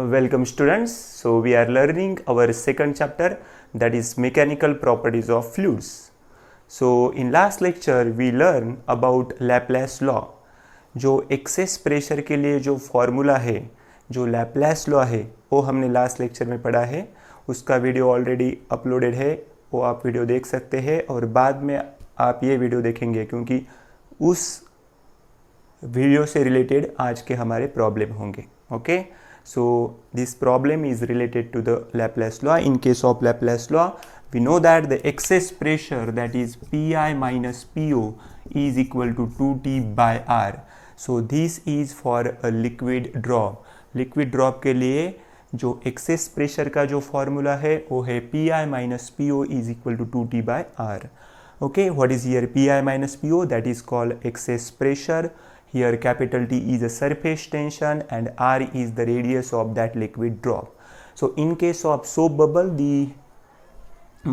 Welcome students. So we are learning our second chapter, that is mechanical properties of fluids. So in last lecture we learn about Laplace law. जो excess pressure के लिए जो formula है, जो Laplace law है, वो हमने last lecture में पढ़ा है. उसका वीडियो ऑलरेडी अपलोडेड है, वो आप वीडियो देख सकते हैं और बाद में आप ये वीडियो देखेंगे क्योंकि उस वीडियो से रिलेटेड आज के हमारे प्रॉब्लम होंगे. Okay, so this problem is related to the Laplace law. In case of Laplace law, we know that the excess pressure, that is Pi minus Po, is equal to 2T by R. So this is for a liquid drop. Liquid drop के लिए जो excess pressure का जो formula है वो है Pi minus Po is equal to 2T by R. Okay, what is here Pi minus Po? That is called excess pressure. Here capital T is a surface tension and R is the radius of that liquid drop. So in case of soap bubble, the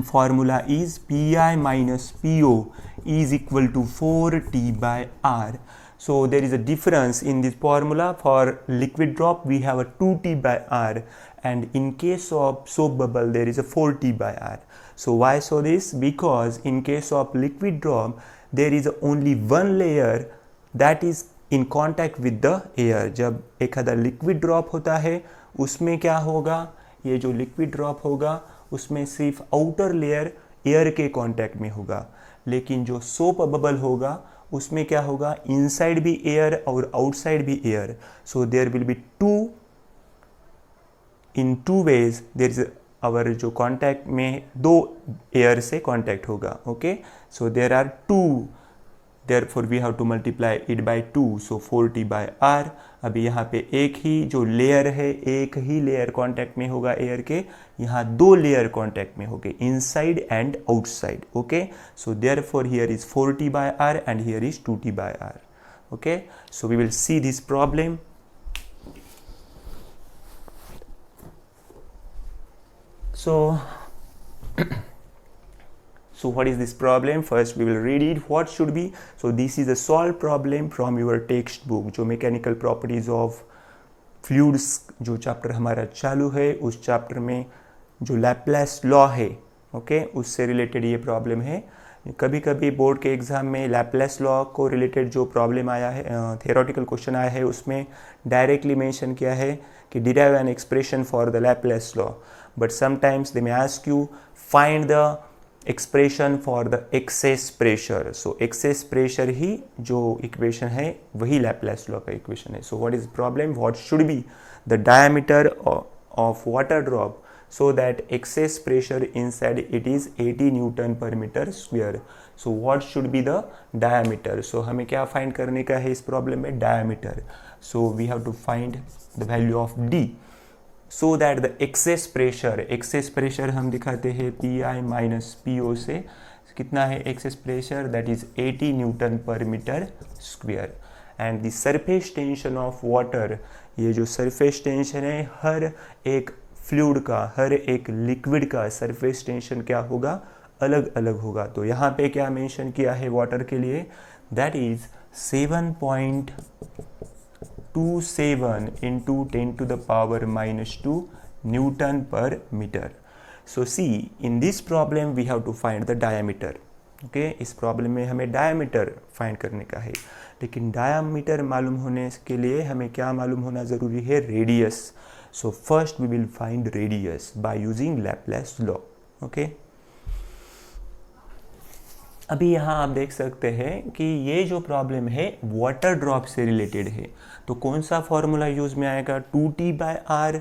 formula is Pi minus Po is equal to 4T by R. So there is a difference in this formula. For liquid drop we have a 2T by R, and in case of soap bubble there is a 4T by R. So why so this? Because in case of liquid drop there is only one layer that is in contact with the air. जब एक आधा liquid drop होता है उसमें क्या होगा, ये जो लिक्विड ड्रॉप होगा उसमें सिर्फ आउटर लेयर एयर के कांटेक्ट में होगा, लेकिन जो सोप बबल होगा उसमें क्या होगा, इनसाइड भी एयर और आउटसाइड भी air. So there will be two ways there is our जो कांटेक्ट में दो एयर से कांटेक्ट होगा. Okay, so there are two, therefore we have to multiply it by 2, so 4T by R. अभी यहाँ पे एक ही जो लेयर है, एक ही लेयर कांटेक्ट में होगा एयर के, यहाँ दो लेयर कांटेक्ट में होंगे, inside and outside. Okay, so therefore here is 4T by R and here is 2T by R. Okay, so we will see this problem. So what is this problem? First we will read it. What should be? So this is a solved problem from your textbook. जो mechanical properties of fluids जो chapter हमारा चालू है, उस chapter में जो Laplace law है, okay, उससे रिलेटेड ये प्रॉब्लम है. कभी कभी बोर्ड के एग्जाम में Laplace law को रिलेटेड जो प्रॉब्लम आया है, थियोरेटिकल क्वेश्चन आया है, उसमें डायरेक्टली मेंशन किया है कि derive an expression for the Laplace law, but sometimes they may ask you find the expression for the excess pressure. So excess pressure ही जो इक्वेशन है वही Laplace law का इक्वेशन है. So what is problem? What should be the diameter of water drop so that excess pressure inside it is 80 Newton per meter square. So what should be the diameter? So हमें क्या find करने का है इस problem में? diameter. So we have to find the value of D so that the excess pressure हम दिखाते हैं Pi minus Po से. कितना है excess pressure? That is 80 Newton per meter square. And the surface tension of water, ये जो surface tension है, हर एक फ्लूइड का, हर एक लिक्विड का सरफेस टेंशन क्या होगा, अलग अलग होगा. तो यहाँ पे क्या मेंशन किया है वाटर के लिए? That is 7.27 into 10 to the power -2 newton per metre. So see, in this problem we have to find the diameter. Okay, इस प्रॉब्लम में हमें डायमीटर फाइंड करने का है, लेकिन डायमीटर मालूम होने के लिए हमें क्या मालूम होना ज़रूरी है? Radius. So first we will find radius by using Laplace law. Okay. अभी यहाँ आप देख सकते हैं कि ये जो प्रॉब्लम है वाटर ड्रॉप से रिलेटेड है. तो कौन सा फॉर्मूला यूज में आएगा? 2T by R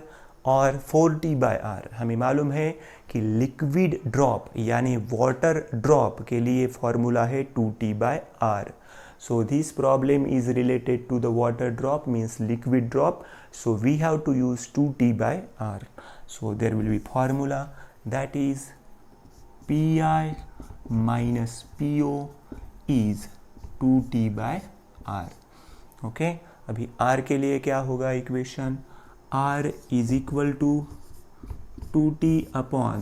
और 4T by R. हमें मालूम है कि लिक्विड ड्रॉप यानी वाटर ड्रॉप के लिए फॉर्मूला है 2T by R. So this problem is related to the water drop, means liquid drop. So we have to use 2T by R. So there will be formula, that is Pi minus Po is 2T by R. Okay, अभी R के लिए क्या होगा equation? R is equal to 2T upon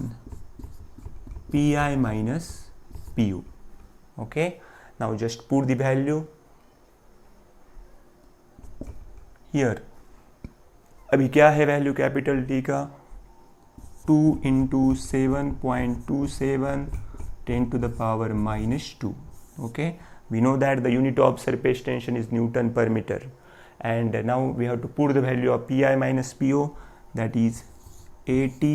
Pi minus Po. Okay, now just put the value here. अभी क्या है value capital T का 2 into 7.27 10 to the power minus 2. Okay, we know that the unit of surface tension is Newton per meter, and now we have to put the value of pi minus po, that is 80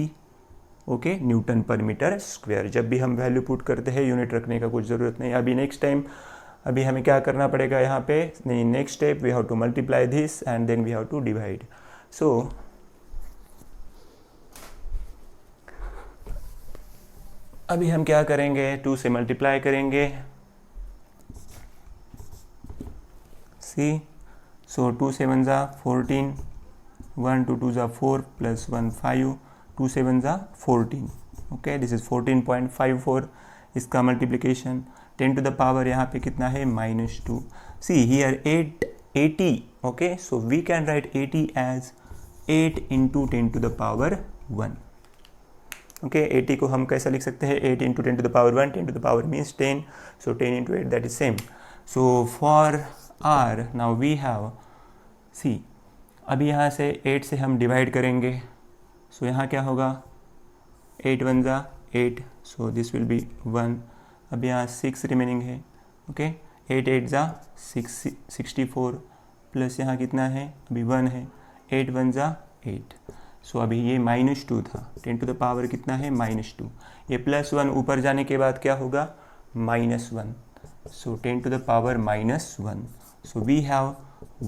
okay Newton per metre square. जब भी हम value put करते हैं unit रखने का कुछ ज़रूरत नहीं. अभी नेक्स्ट टाइम अभी हमें क्या करना पड़ेगा यहाँ पे, नहीं, next step we have to multiply this and then we have to divide. सो अभी हम क्या करेंगे, 2 से मल्टीप्लाई करेंगे. सी, सो 2 7 ज़ा 14, 1 2 2 ज़ा 4 प्लस 1 5, 2 7 ज़ा 14. ओके, दिस इज 14.54 इसका मल्टीप्लिकेशन. 10 टू द पावर यहाँ पे कितना है -2. See here 80. Okay, so we can write 80 as 8 into 10 to the power 1. Okay, 80 को हम कैसा लिख सकते हैं, 8 into 10 to the power 1. 10 to the power means 10, so 10 into 8 that is same. So for are now we have, see अभी यहाँ से 8 से हम डिवाइड करेंगे. सो यहाँ क्या होगा, 8 1 ज़ा 8, सो दिस विल बी 1. अब यहाँ 6 रिमेनिंग है. ओके, 8 8 ज़ा 64 प्लस यहाँ कितना है, अभी 1 है. 8 1 ज़ा 8. सो अभी ये -2 था. 10 टू द पावर कितना है, -2. ये +1 ऊपर जाने के बाद क्या होगा, -1. So 10 to the power -1. So we have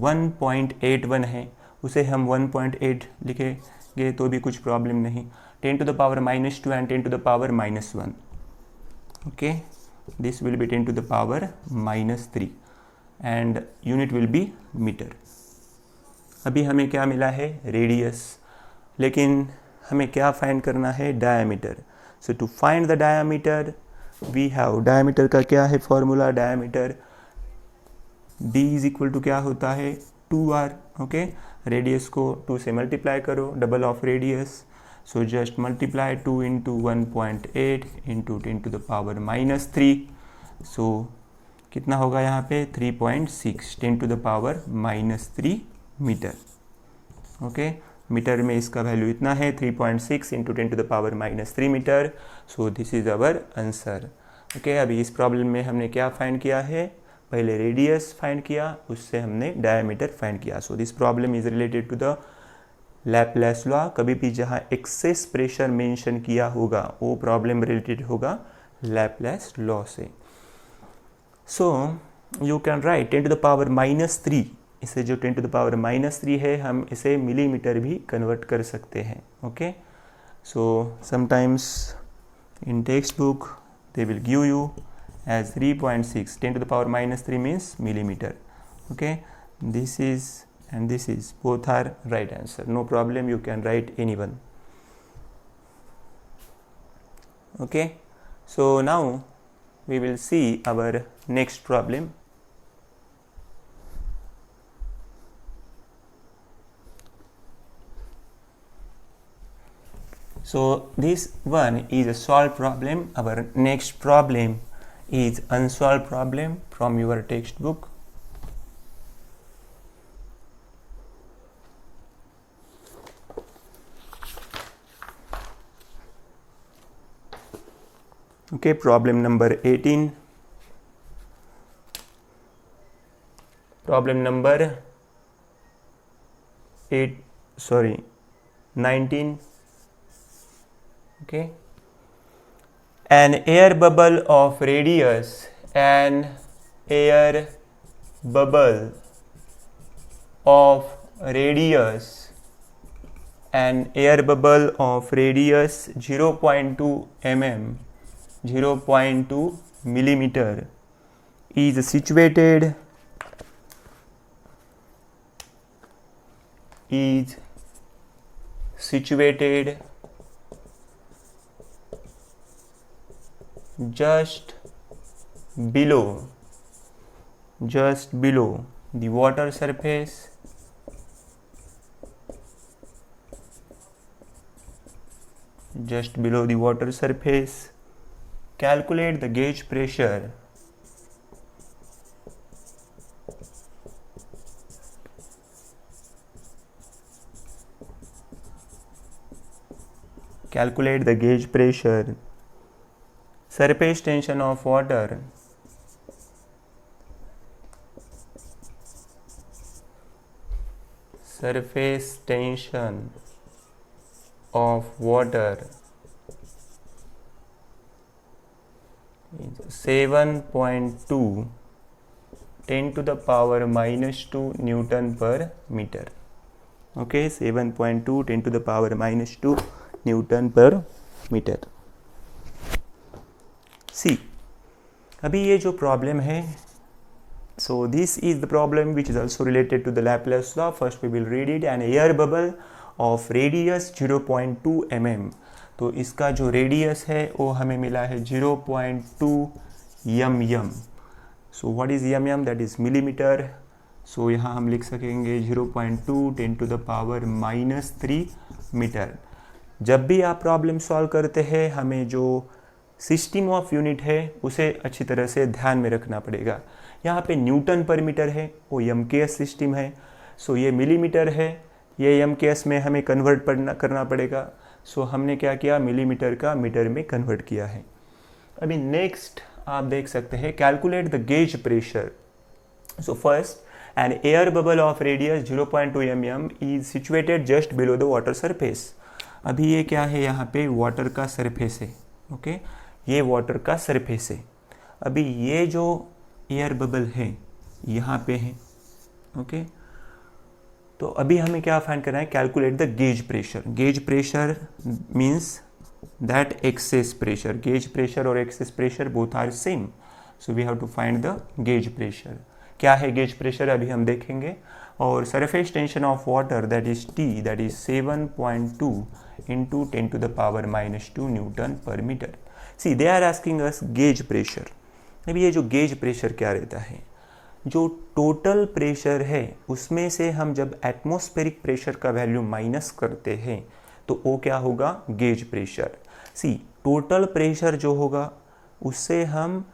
1.81 है, उसे हम 1.8 लिखेंगे तो भी कुछ प्रॉब्लम नहीं. 10 to the power -2 and 10 to the power -1. Okay, this will be 10 to the power -3 and unit will be meter. अभी हमें क्या मिला है, रेडियस, लेकिन हमें क्या फाइंड करना है, diameter. So to find the diameter we have, diameter का क्या है formula, diameter d is equal to क्या होता है, 2r. ओके, रेडियस को 2 से मल्टीप्लाई करो, double of radius. So just multiply 2 into 1.8 into 10 to the power -3. सो कितना होगा यहाँ पे, 3.6 10 to the power -3 meter. Okay, meter में इसका वैल्यू इतना है 3.6 into 10 to the power -3 meter. So this is our answer. Okay, अभी इस प्रॉब्लम में हमने क्या फाइंड किया है, पहले रेडियस फाइंड किया, उससे हमने डायमीटर फाइंड किया. So this problem is related to the Laplace law. कभी भी जहाँ एक्सेस प्रेशर मेंशन किया होगा वो प्रॉब्लम रिलेटेड होगा लैप्लास लॉ से. So you can write 10 to the power -3. इसे जो 10 टू द पावर -3 है, हम इसे मिलीमीटर भी कन्वर्ट कर सकते हैं. Okay, so sometimes in text book they will give you as 3.6. 10 to the power -3 means millimeter. Okay, this is and this is both are right answer. No problem, you can write anyone. Okay, so now we will see our next problem. So this one is a solved problem. Our next problem is unsolved problem from your textbook. Okay, problem number 18. Problem number 19. Okay, an air bubble of radius, an air bubble of radius, an air bubble of radius 0.2 mm, 0.2 millimeter is situated just below the water surface, just below the water surface. Calculate the gauge pressure calculate the gauge pressure, surface tension of water, surface tension of water is 7.2 10 to the power minus 2 Newton per meter. Okay, 7.2 10 to the power minus 2 Newton per meter. See, अभी ये जो problem है, so this is the problem which is also related to the Laplace law. First we will read it. An air bubble of radius 0.2 mm. तो इसका जो radius है वो हमें मिला है 0.2 mm. So what is mm? That is millimeter. So यहाँ हम लिख सकेंगे 0.2 10 to the power minus 3 meter. जब भी आप प्रॉब्लम सॉल्व करते हैं हमें जो सिस्टम ऑफ यूनिट है उसे अच्छी तरह से ध्यान में रखना पड़ेगा. यहाँ पे न्यूटन पर मीटर है, वो MKS सिस्टम है. सो ये मिलीमीटर है, ये MKS में हमें कन्वर्ट करना पड़ेगा. सो हमने क्या किया, मिलीमीटर का मीटर में कन्वर्ट किया है. अभी नेक्स्ट आप देख सकते हैं, calculate the gauge pressure. So first, an air bubble of radius 0.2 mm is situated just below the water surface. अभी ये क्या है, यहाँ पे वाटर का सरफेस है. ओके, ये वाटर का सरफेस है. अभी ये जो एयर बबल है यहाँ पे है. ओके, तो अभी हमें क्या फाइंड करना है, calculate the gauge pressure. Gauge pressure means that excess pressure. Gauge pressure और excess pressure both are same. So we have to find the gauge pressure. क्या है गेज प्रेशर अभी हम देखेंगे. और surface tension of water that is T, that is 7.2 into 10 to the power minus 2 newton per metre. See, they are asking us gauge pressure. अभी ये जो gauge pressure क्या रहता है, जो टोटल प्रेशर है उसमें से हम जब एटमॉस्फेरिक प्रेशर का वैल्यू माइनस करते हैं तो वो क्या होगा, gauge pressure. See, total pressure जो होगा उससे हम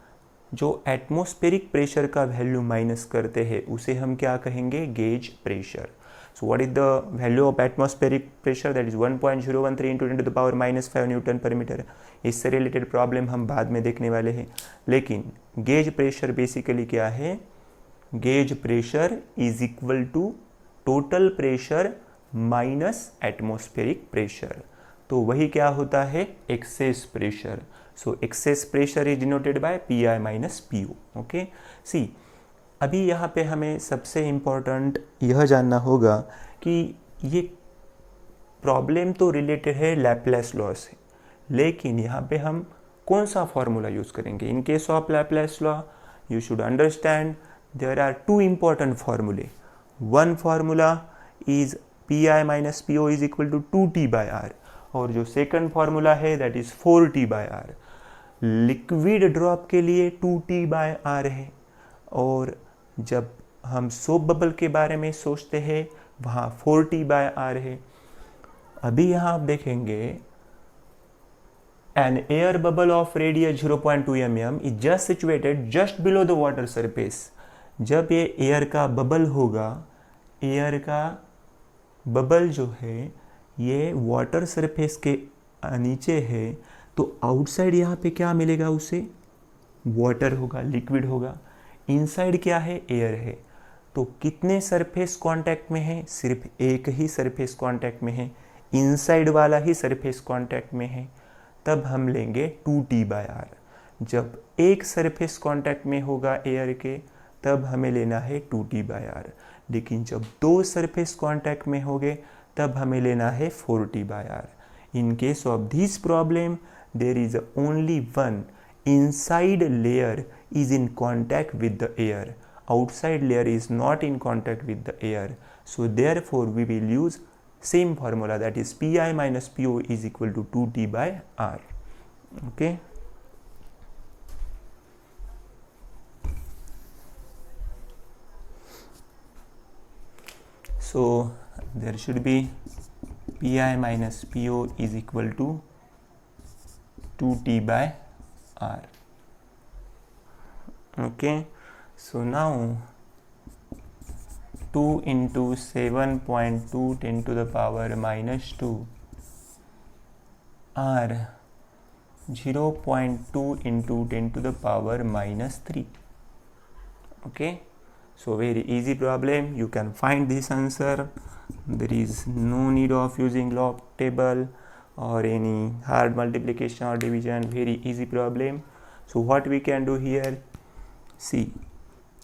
जो एटमॉस्फेरिक प्रेशर का वैल्यू माइनस करते हैं उसे हम क्या कहेंगे, gauge pressure. So what is the value of atmospheric pressure, that is 1.013 into 10 to the power minus 5 newton per meter. इससे रिलेटेड प्रॉब्लम हम बाद में देखने वाले हैं. लेकिन गेज प्रेशर बेसिकली क्या है, gauge pressure is equal to total pressure minus atmospheric pressure. तो वही क्या होता है, excess pressure. So excess pressure is denoted by PI minus PO. Okay, see, अभी यहाँ पे हमें सबसे इम्पोर्टेंट यह जानना होगा कि ये प्रॉब्लम तो रिलेटेड है लैप्लेस लॉ से, लेकिन यहाँ पे हम कौन सा फॉर्मूला यूज़ करेंगे. In case of Laplace law you should understand there are two important फॉर्मूले. One formula is PI minus PO is equal to 2T by R, और जो सेकंड फार्मूला है that is 4T by R. Liquid drop के लिए 2T by R है, और जब हम सोप बबल के बारे में सोचते हैं वहाँ 4T बाय R है. अभी यहाँ आप देखेंगे, an air bubble of radius 0.2 mm is just situated just below the water surface. जब ये एयर का बबल होगा, एयर का बबल जो है ये वाटर सरफेस के नीचे है, तो आउटसाइड यहाँ पे क्या मिलेगा उसे, वाटर होगा, लिक्विड होगा. इनसाइड क्या है, एयर है. तो कितने सरफेस कांटेक्ट में है, सिर्फ एक ही सरफेस कांटेक्ट में है, इनसाइड वाला ही सरफेस कांटेक्ट में है. तब हम लेंगे 2T बाय R. जब एक सरफेस कांटेक्ट में होगा एयर के तब हमें लेना है 2T बाय R. लेकिन जब दो सरफेस कांटेक्ट में होंगे तब हमें लेना है 4T by R. In case of this problem there is only one inside layer is in contact with the air, outside layer is not in contact with the air. So therefore we will use same formula, that is PI minus PO is equal to 2T by R. Okay, so there should be PI minus PO is equal to 2T by R. Okay, so now 2 into 7.2 10 to the power minus 2 are 0.2 into 10 to the power minus 3. Okay, so very easy problem, you can find this answer. There is no need of using log table or any hard multiplication or division, very easy problem. So what we can do here, see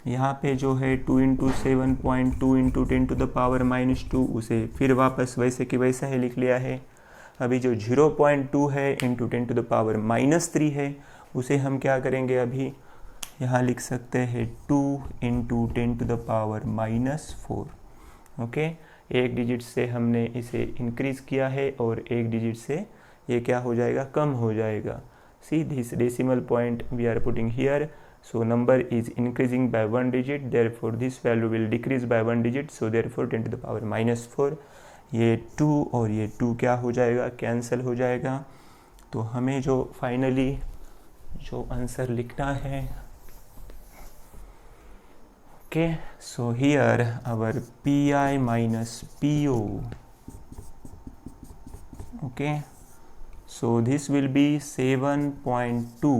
यहाँ पे जो है 2 into 7.2 into 10 to the power minus 2, उसे फिर वापस वैसे कि वैसा ही लिख लिया है। अभी जो 0.2 है into 10 to the power minus 3 है, उसे हम क्या करेंगे, अभी यहाँ लिख सकते हैं 2 into 10 to the power minus 4। Okay, एक डिजिट से हमने इसे इंक्रीज किया है और एक डिजिट से ये क्या हो जाएगा, कम हो जाएगा। See this decimal point we are putting here, so number is increasing by 1 digit, therefore this value will decrease by 1 digit, so therefore 10 to the power minus 4, ये 2 और ये 2 क्या हो जाएगा, कैंसिल हो जाएगा। तो हमें जो फाइनली जो आंसर लिखना है, okay, so here our PI minus PO, okay, so this will be 7.2,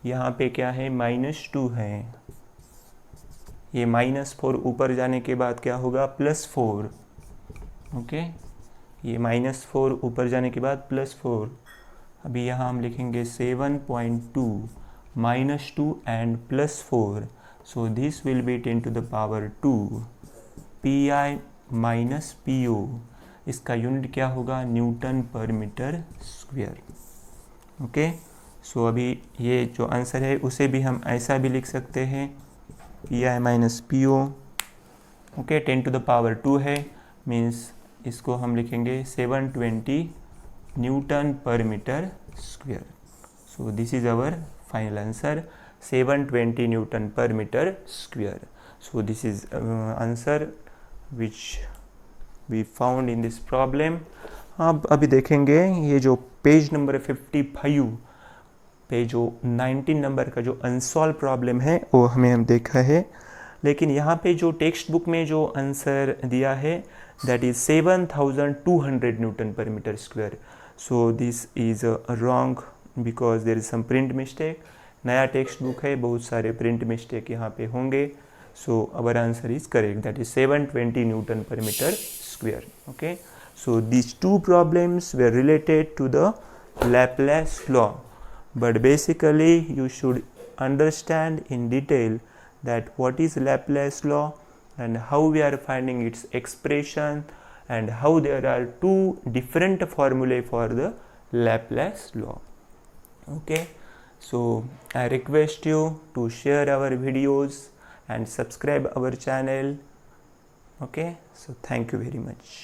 यहाँ पे क्या है, -2 है, ये -4 ऊपर जाने के बाद क्या होगा, +4। ओके, ये -4 ऊपर जाने के बाद +4। अभी यहाँ हम लिखेंगे 7.2 -2 and +4, so this will be 10 to the power 2 PI minus PO। इसका यूनिट क्या होगा, Newton per metre square. Okay, सो अभी ये जो आंसर है उसे भी हम ऐसा भी लिख सकते हैं, PI minus PO। Okay, 10 to the power 2 है, मीन्स इसको हम लिखेंगे 720 newton per metre square. So this is our final answer, 720 newton per metre square. So this is answer which we found in this problem. अब अभी देखेंगे ये जो page number 55 पे जो 19 नंबर का जो अनसॉल्व प्रॉब्लम है वो हम देखा है, लेकिन यहाँ पे जो टेक्स्ट बुक में जो आंसर दिया है that is 7200 newton per metre square. So this is wrong because there is some print mistake. नया टेक्स्ट बुक है, बहुत सारे प्रिंट मिस्टेक यहाँ पे होंगे। So our answer is correct, that is 720 newton per metre square. Okay, so these two problems were related to the Laplace law, but basically you should understand in detail that what is Laplace law and how we are finding its expression and how there are two different formulae for the Laplace law. Okay, so I request you to share our videos and subscribe our channel. Okay, so thank you very much.